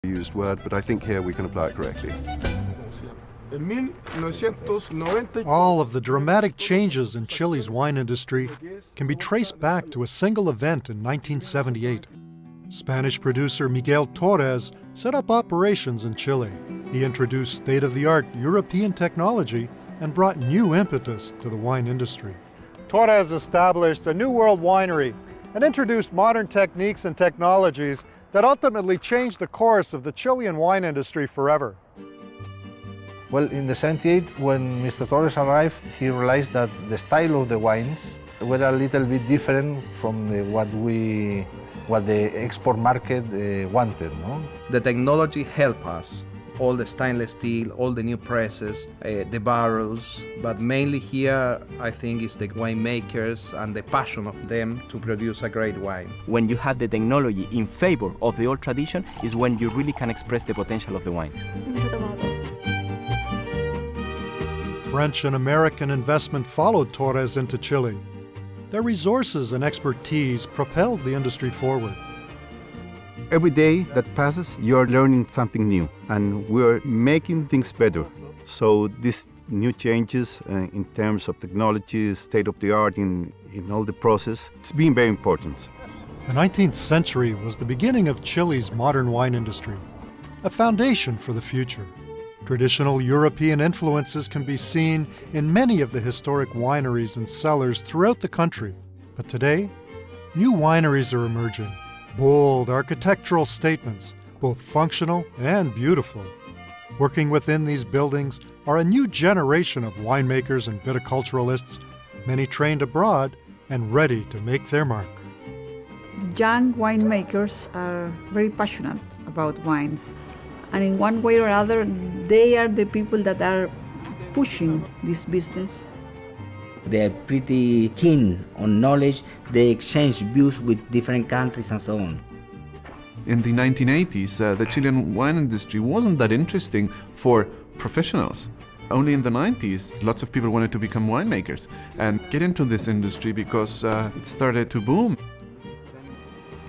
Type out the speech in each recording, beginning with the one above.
used word, but I think here we can apply it correctly. All of the dramatic changes in Chile's wine industry can be traced back to a single event in 1978. Spanish producer Miguel Torres set up operations in Chile. He introduced state-of-the-art European technology and brought new impetus to the wine industry. Torres established a new world winery and introduced modern techniques and technologies that ultimately changed the course of the Chilean wine industry forever. Well, in the 78, when Mr. Torres arrived, he realized that the style of the wines were a little bit different from what the export market wanted. No? The technology helped us. All the stainless steel, all the new presses, the barrels, but mainly here I think is the winemakers and the passion of them to produce a great wine. When you have the technology in favor of the old tradition is when you really can express the potential of the wine. French and American investment followed Torres into Chile. Their resources and expertise propelled the industry forward. Every day that passes, you are learning something new, and we're making things better. So these new changes in terms of technology, state-of-the-art in all the process, it's been very important. The 19th century was the beginning of Chile's modern wine industry, a foundation for the future. Traditional European influences can be seen in many of the historic wineries and cellars throughout the country. But today, new wineries are emerging. Bold architectural statements, both functional and beautiful. Working within these buildings are a new generation of winemakers and viticulturalists, many trained abroad and ready to make their mark. Young winemakers are very passionate about wines. And in one way or other, they are the people that are pushing this business. They're pretty keen on knowledge. They exchange views with different countries and so on. In the 1980s, the Chilean wine industry wasn't that interesting for professionals. Only in the 90s, lots of people wanted to become winemakers and get into this industry because it started to boom.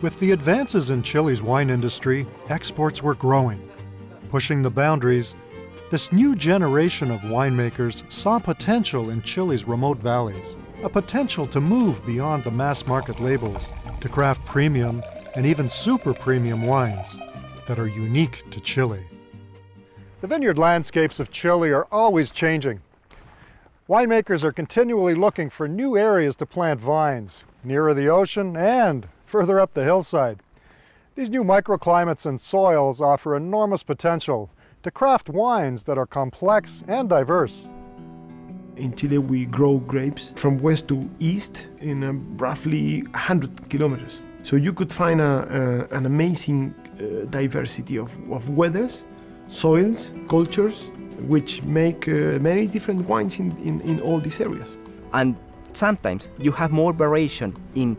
With the advances in Chile's wine industry, exports were growing. Pushing the boundaries, this new generation of winemakers saw potential in Chile's remote valleys, a potential to move beyond the mass market labels to craft premium and even super premium wines that are unique to Chile. The vineyard landscapes of Chile are always changing. Winemakers are continually looking for new areas to plant vines, nearer the ocean and further up the hillside. These new microclimates and soils offer enormous potential to craft wines that are complex and diverse. In Chile, we grow grapes from west to east in roughly 100 kilometers. So you could find an amazing diversity of weathers, soils, cultures, which make many different wines in all these areas. And sometimes you have more variation in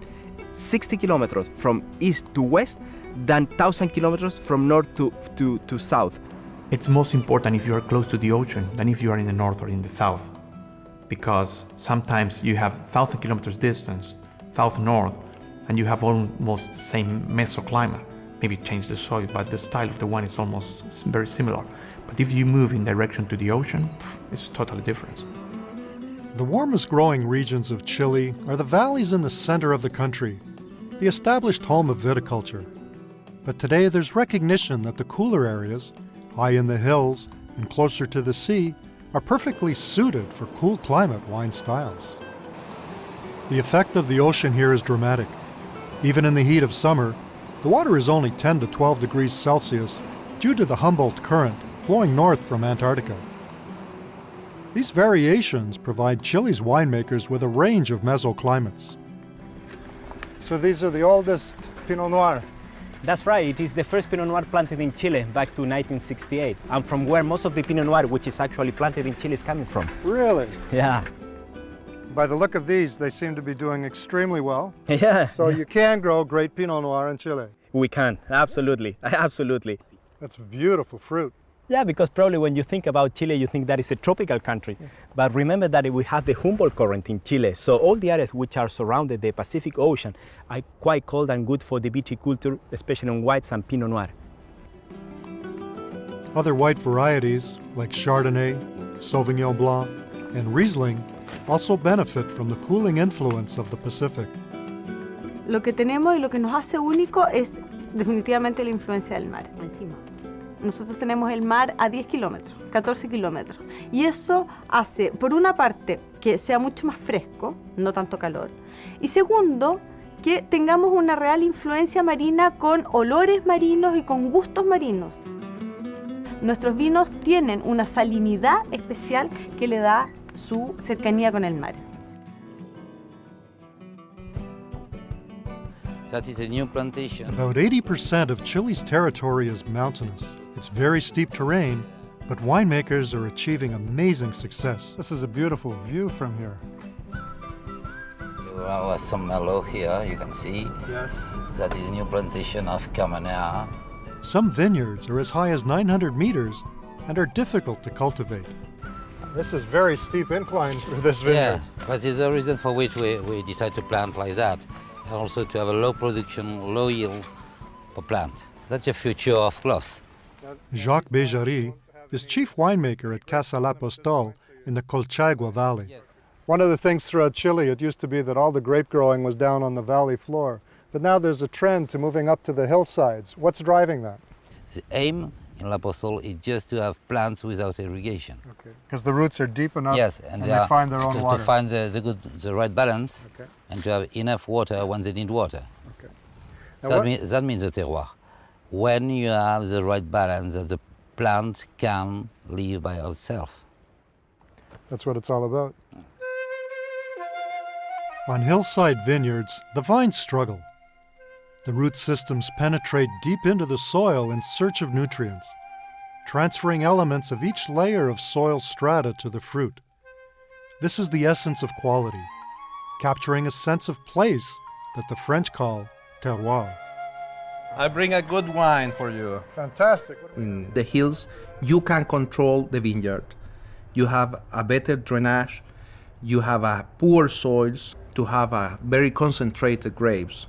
60 kilometers from east to west than 1,000 kilometers from north to south. It's most important if you are close to the ocean than if you are in the north or in the south, because sometimes you have 1,000 kilometers distance, south-north, and you have almost the same mesoclimate. Maybe change the soil, but the style of the wine is almost very similar. But if you move in direction to the ocean, it's totally different. The warmest growing regions of Chile are the valleys in the center of the country, the established home of viticulture. But today there's recognition that the cooler areas, high in the hills and closer to the sea, are perfectly suited for cool climate wine styles. The effect of the ocean here is dramatic. Even in the heat of summer, the water is only 10 to 12 degrees Celsius due to the Humboldt Current flowing north from Antarctica. These variations provide Chile's winemakers with a range of mesoclimates. So these are the oldest Pinot Noir. That's right, it is the first Pinot Noir planted in Chile back to 1968, and from where most of the Pinot Noir, which is actually planted in Chile, is coming from. Really? Yeah. By the look of these, they seem to be doing extremely well. Yeah. So you can grow great Pinot Noir in Chile. We can, absolutely, absolutely. That's beautiful fruit. Yeah, because probably when you think about Chile, you think that it's a tropical country. But remember that we have the Humboldt Current in Chile. So all the areas which are surrounded the Pacific Ocean are quite cold and good for the viticulture, especially on whites and Pinot Noir. Other white varieties like Chardonnay, Sauvignon Blanc, and Riesling also benefit from the cooling influence of the Pacific. Lo que tenemos y lo que nos hace único es definitivamente la influencia del mar encima. Nosotros tenemos el mar a 10 kilómetros, 14 kilómetros, y eso hace, por una parte, que sea mucho más fresco, no tanto calor, y segundo, que tengamos una real influencia marina con olores marinos y con gustos marinos. Nuestros vinos tienen una salinidad especial que le da su cercanía con el mar. That is a new plantation. About 80% of Chile's territory is mountainous. It's very steep terrain, but winemakers are achieving amazing success. This is a beautiful view from here. You have some mellow here, you can see. Yes. That is new plantation of Cabernet. Some vineyards are as high as 900 meters and are difficult to cultivate. This is very steep incline through this vineyard. Yeah, that is the reason for which we decided to plant like that. And also to have a low production, low yield per plant. That's the future of cloth. Jacques Béjary is chief winemaker at Casa La Postol in the Colchagua Valley. One of the things throughout Chile, it used to be that all the grape growing was down on the valley floor. But now there's a trend to moving up to the hillsides. What's driving that? The aim in La Postol is just to have plants without irrigation. Okay. Because the roots are deep enough, yes, and they find their own water. To find the right balance, okay, and to have enough water when they need water. Okay. That means the terroir. When you have the right balance, that the plant can live by itself. That's what it's all about. On hillside vineyards, the vines struggle. The root systems penetrate deep into the soil in search of nutrients, transferring elements of each layer of soil strata to the fruit. This is the essence of quality, capturing a sense of place that the French call terroir. I bring a good wine for you. Fantastic. In the hills, you can control the vineyard. You have a better drainage, you have a poor soils to have a very concentrated grapes.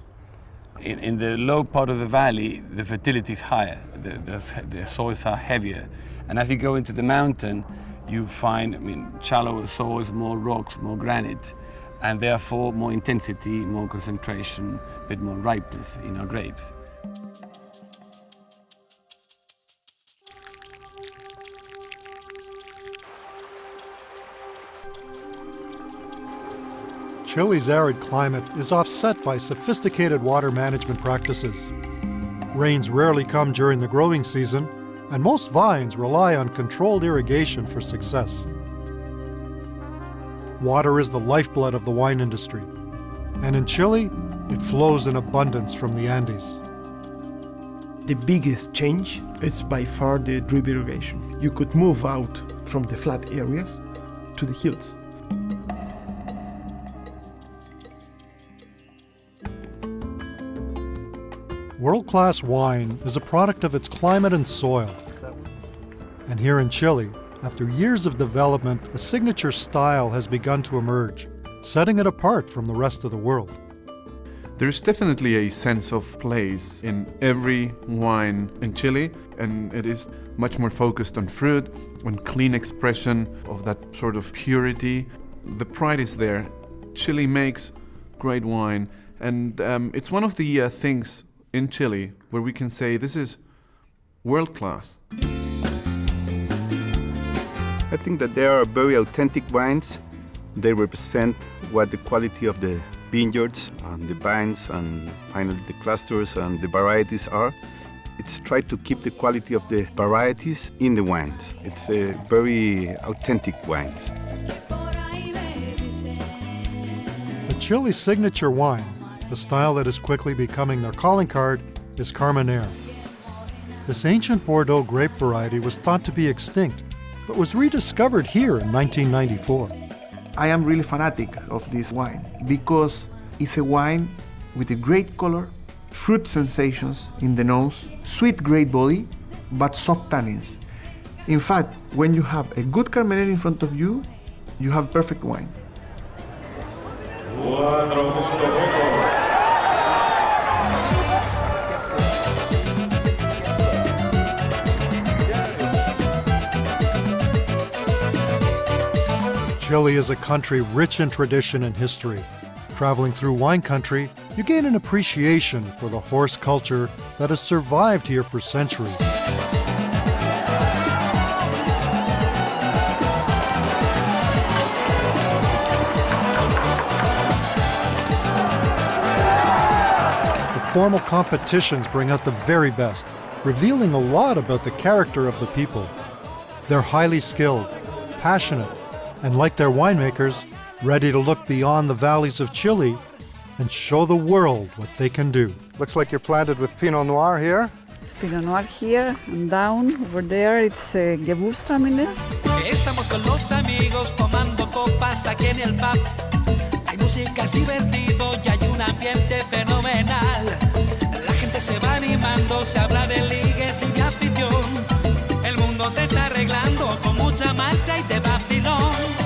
In the low part of the valley, the fertility is higher, the soils are heavier. And as you go into the mountain, you find, shallower soils, more rocks, more granite, and therefore more intensity, more concentration, a bit more ripeness in our grapes. Chile's arid climate is offset by sophisticated water management practices. Rains rarely come during the growing season, and most vines rely on controlled irrigation for success. Water is the lifeblood of the wine industry, and in Chile, it flows in abundance from the Andes. The biggest change is by far the drip irrigation. You could move out from the flat areas to the hills. World-class wine is a product of its climate and soil. And here in Chile, after years of development, a signature style has begun to emerge, setting it apart from the rest of the world. There's definitely a sense of place in every wine in Chile, and it is much more focused on fruit, on clean expression of that sort of purity. The pride is there. Chile makes great wine, and it's one of the things in Chile where we can say this is world class. I think that they are very authentic wines. They represent what the quality of the vineyards and the vines and finally the clusters and the varieties are. It's tried to keep the quality of the varieties in the wines. It's a very authentic wines. The Chile signature wine, the style that is quickly becoming their calling card, is Carmenere. This ancient Bordeaux grape variety was thought to be extinct, but was rediscovered here in 1994. I am really fanatic of this wine because it's a wine with a great color, fruit sensations in the nose, sweet grape body, but soft tannins. In fact, when you have a good Carmenere in front of you, you have perfect wine. Chile is a country rich in tradition and history. Traveling through wine country, you gain an appreciation for the horse culture that has survived here for centuries. The formal competitions bring out the very best, revealing a lot about the character of the people. They're highly skilled, passionate, and like their winemakers, ready to look beyond the valleys of Chile and show the world what they can do. Looks like you're planted with Pinot Noir here. It's Pinot Noir here, and down over there it's Gewürztraminer. Estamos con los amigos tomando copas aquí en el pub. Hay música, es divertido y hay un ambiente fenomenal. La gente se va animando, se habla de ligues y de afición. El mundo se está arreglando con mucha marcha y de vacilón.